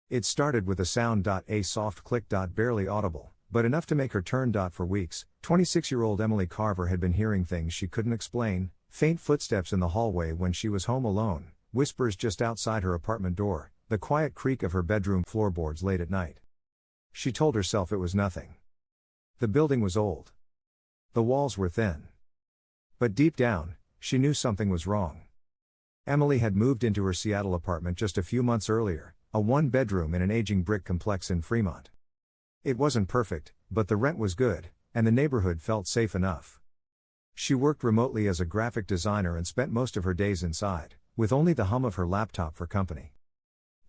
It started with a sound. A soft click. Barely audible, but enough to make her turn. For weeks, 26-year-old Emily Carver had been hearing things she couldn't explain: faint footsteps in the hallway when she was home alone, whispers just outside her apartment door, the quiet creak of her bedroom floorboards late at night. She told herself it was nothing. The building was old. The walls were thin. But deep down, she knew something was wrong. Emily had moved into her Seattle apartment just a few months earlier, a one-bedroom in an aging brick complex in Fremont. It wasn't perfect, but the rent was good, and the neighborhood felt safe enough. She worked remotely as a graphic designer and spent most of her days inside, with only the hum of her laptop for company.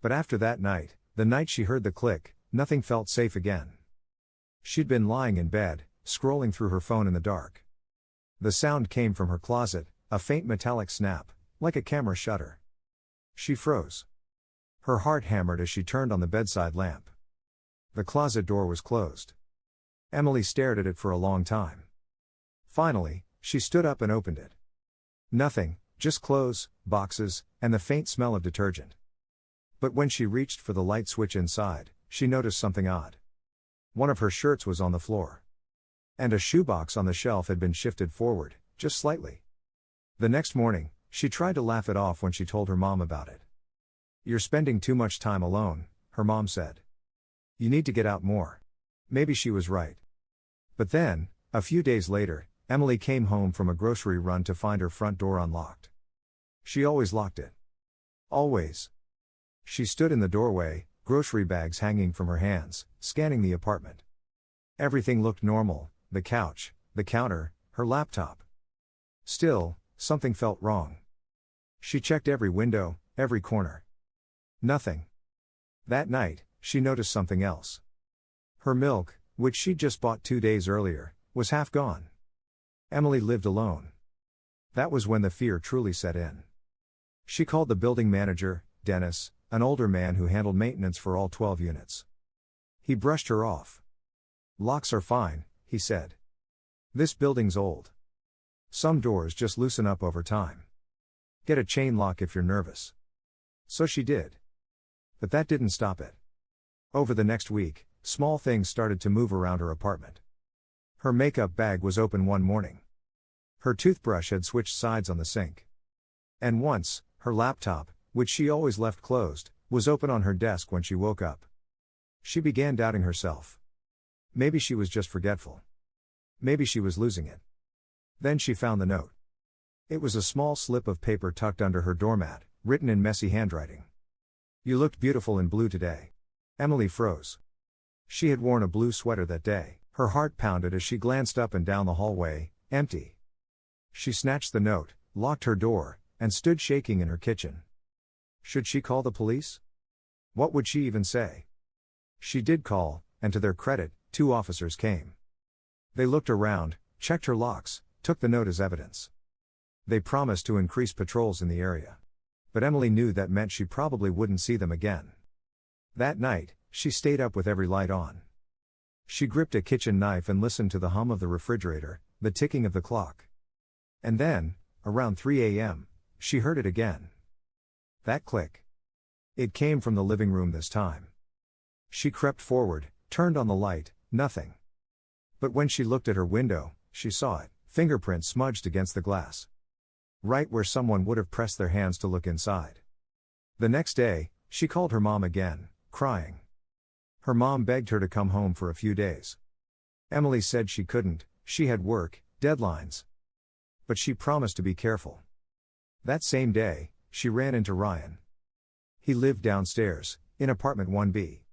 But after that night, the night she heard the click, nothing felt safe again. She'd been lying in bed, scrolling through her phone in the dark. The sound came from her closet, a faint metallic snap, like a camera shutter. She froze. Her heart hammered as she turned on the bedside lamp. The closet door was closed. Emily stared at it for a long time. Finally, she stood up and opened it. Nothing, just clothes, boxes, and the faint smell of detergent. But when she reached for the light switch inside, she noticed something odd. One of her shirts was on the floor. And a shoebox on the shelf had been shifted forward, just slightly. The next morning, she tried to laugh it off when she told her mom about it. "You're spending too much time alone," her mom said. "You need to get out more." Maybe she was right. But then, a few days later, Emily came home from a grocery run to find her front door unlocked. She always locked it. Always. She stood in the doorway, grocery bags hanging from her hands, scanning the apartment. Everything looked normal: the couch, the counter, her laptop. Still, something felt wrong. She checked every window, every corner. Nothing. That night, she noticed something else. Her milk, which she'd just bought 2 days earlier, was half gone. Emily lived alone. That was when the fear truly set in. She called the building manager, Dennis, an older man who handled maintenance for all 12 units. He brushed her off. "Locks are fine," he said. "This building's old. Some doors just loosen up over time. Get a chain lock if you're nervous." So she did. But that didn't stop it. Over the next week, small things started to move around her apartment. Her makeup bag was open one morning. Her toothbrush had switched sides on the sink. And once, her laptop, which she always left closed, was open on her desk when she woke up. She began doubting herself. Maybe she was just forgetful. Maybe she was losing it. Then she found the note. It was a small slip of paper tucked under her doormat, written in messy handwriting. "You looked beautiful in blue today." Emily froze. She had worn a blue sweater that day. Her heart pounded as she glanced up and down the hallway, empty. She snatched the note, locked her door, and stood shaking in her kitchen. Should she call the police? What would she even say? She did call, and to their credit, 2 officers came. They looked around, checked her locks, took the note as evidence. They promised to increase patrols in the area. But Emily knew that meant she probably wouldn't see them again. That night, she stayed up with every light on. She gripped a kitchen knife and listened to the hum of the refrigerator, the ticking of the clock. And then, around 3 a.m., she heard it again. That click. It came from the living room this time. She crept forward, turned on the light, nothing. But when she looked at her window, she saw it, fingerprints smudged against the glass. Right where someone would have pressed their hands to look inside. The next day, she called her mom again, crying. Her mom begged her to come home for a few days. Emily said she couldn't, she had work, deadlines. But she promised to be careful. That same day, she ran into Ryan. He lived downstairs, in apartment 1B.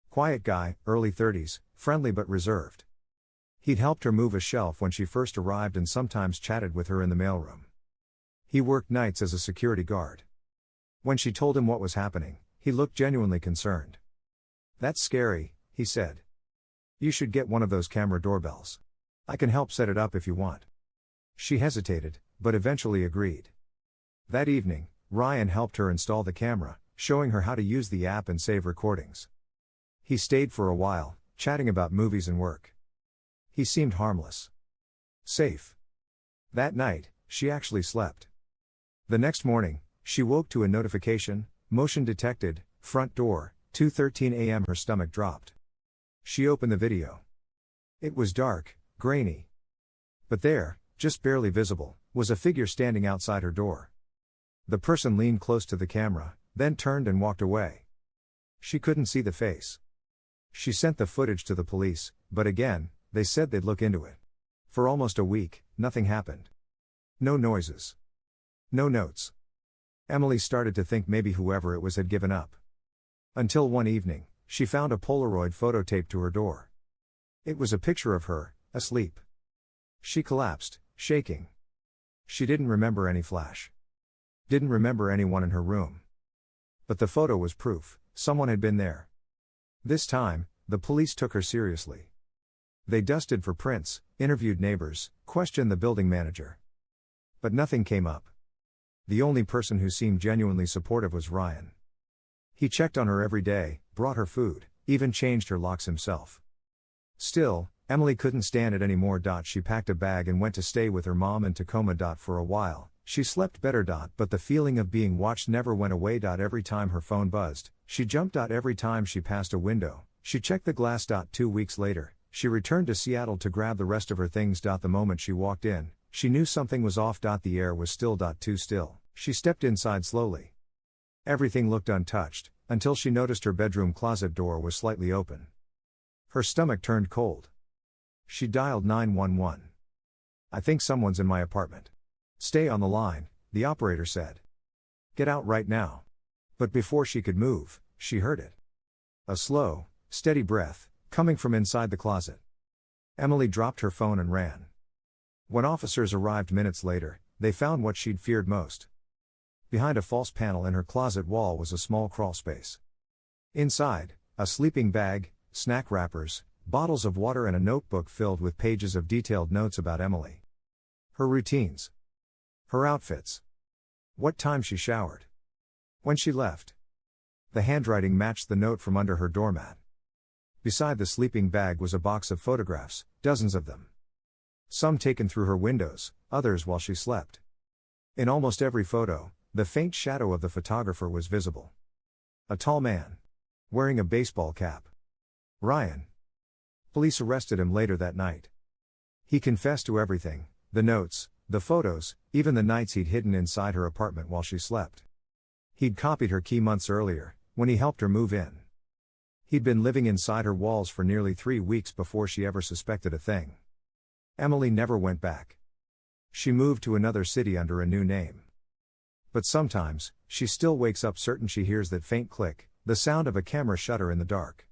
Quiet guy, early 30s, friendly but reserved. He'd helped her move a shelf when she first arrived and sometimes chatted with her in the mailroom. He worked nights as a security guard. When she told him what was happening, he looked genuinely concerned. "That's scary," he said. "You should get one of those camera doorbells. I can help set it up if you want." She hesitated, but eventually agreed. That evening, Ryan helped her install the camera, showing her how to use the app and save recordings. He stayed for a while, chatting about movies and work. He seemed harmless. Safe. That night, she actually slept. The next morning, she woke to a notification: motion detected, front door, 2:13 a.m. Her stomach dropped. She opened the video. It was dark, grainy. But there, just barely visible, was a figure standing outside her door. The person leaned close to the camera, then turned and walked away. She couldn't see the face. She sent the footage to the police, but again, they said they'd look into it. For almost a week, nothing happened. No noises. No notes. Emily started to think maybe whoever it was had given up. Until one evening, she found a Polaroid photo taped to her door. It was a picture of her, asleep. She collapsed, shaking. She didn't remember any flash. Didn't remember anyone in her room. But the photo was proof, someone had been there. This time, the police took her seriously. They dusted for prints, interviewed neighbors, questioned the building manager. But nothing came up. The only person who seemed genuinely supportive was Ryan. He checked on her every day, brought her food, even changed her locks himself. Still, Emily couldn't stand it anymore. She packed a bag and went to stay with her mom in Tacoma. For a while, she slept better. But the feeling of being watched never went away. Every time her phone buzzed, she jumped. Every time she passed a window, she checked the glass. 2 weeks later, she returned to Seattle to grab the rest of her things. The moment she walked in, she knew something was off. The air was still. Too still. She stepped inside slowly. Everything looked untouched, until she noticed her bedroom closet door was slightly open. Her stomach turned cold. She dialed 911. "I think someone's in my apartment." "Stay on the line," the operator said. "Get out right now." But before she could move, she heard it. A slow, steady breath, coming from inside the closet. Emily dropped her phone and ran. When officers arrived minutes later, they found what she'd feared most. Behind a false panel in her closet wall was a small crawlspace. Inside, a sleeping bag, snack wrappers, bottles of water and a notebook filled with pages of detailed notes about Emily. Her routines. Her outfits. What time she showered. When she left. The handwriting matched the note from under her doormat. Beside the sleeping bag was a box of photographs, dozens of them. Some taken through her windows, others while she slept. In almost every photo, the faint shadow of the photographer was visible. A tall man. Wearing a baseball cap. Ryan. Police arrested him later that night. He confessed to everything, the notes, the photos, even the nights he'd hidden inside her apartment while she slept. He'd copied her key months earlier, when he helped her move in. He'd been living inside her walls for nearly 3 weeks before she ever suspected a thing. Emily never went back. She moved to another city under a new name. But sometimes, she still wakes up certain she hears that faint click, the sound of a camera shutter in the dark.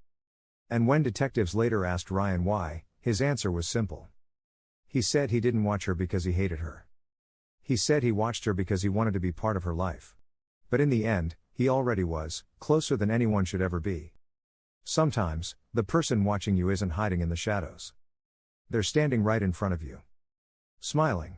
And when detectives later asked Ryan why, his answer was simple. He said he didn't watch her because he hated her. He said he watched her because he wanted to be part of her life. But in the end, he already was, closer than anyone should ever be. Sometimes, the person watching you isn't hiding in the shadows. They're standing right in front of you. Smiling.